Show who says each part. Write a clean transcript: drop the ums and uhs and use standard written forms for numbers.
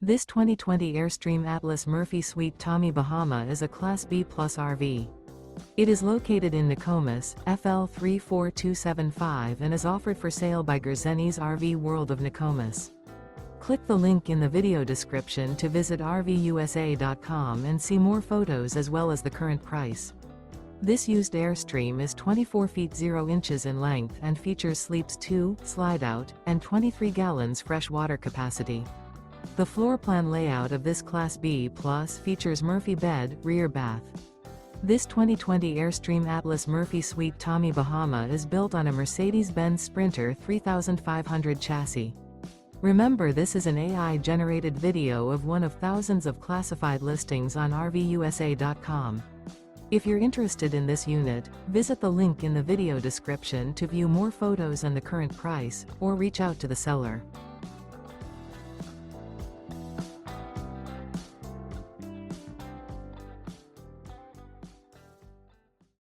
Speaker 1: This 2020 Airstream Atlas Murphy Suite Tommy Bahama is a Class B Plus RV. It is located in Nokomis, FL 34275 and is offered for sale by Gerzeny's RV World of Nokomis. Click the link in the video description to visit RVUSA.com and see more photos as well as the current price. This used Airstream is 24 feet 0 inches in length and features sleeps 2, Slideout, and 23 gallons fresh water capacity. The floor plan layout of this Class B Plus features Murphy bed, rear bath. This 2020 Airstream Atlas Murphy Suite Tommy Bahama is built on a Mercedes-Benz Sprinter 3500 chassis. Remember, this is an AI-generated video of one of thousands of classified listings on RVUSA.com. If you're interested in this unit, visit the link in the video description to view more photos and the current price, or reach out to the seller.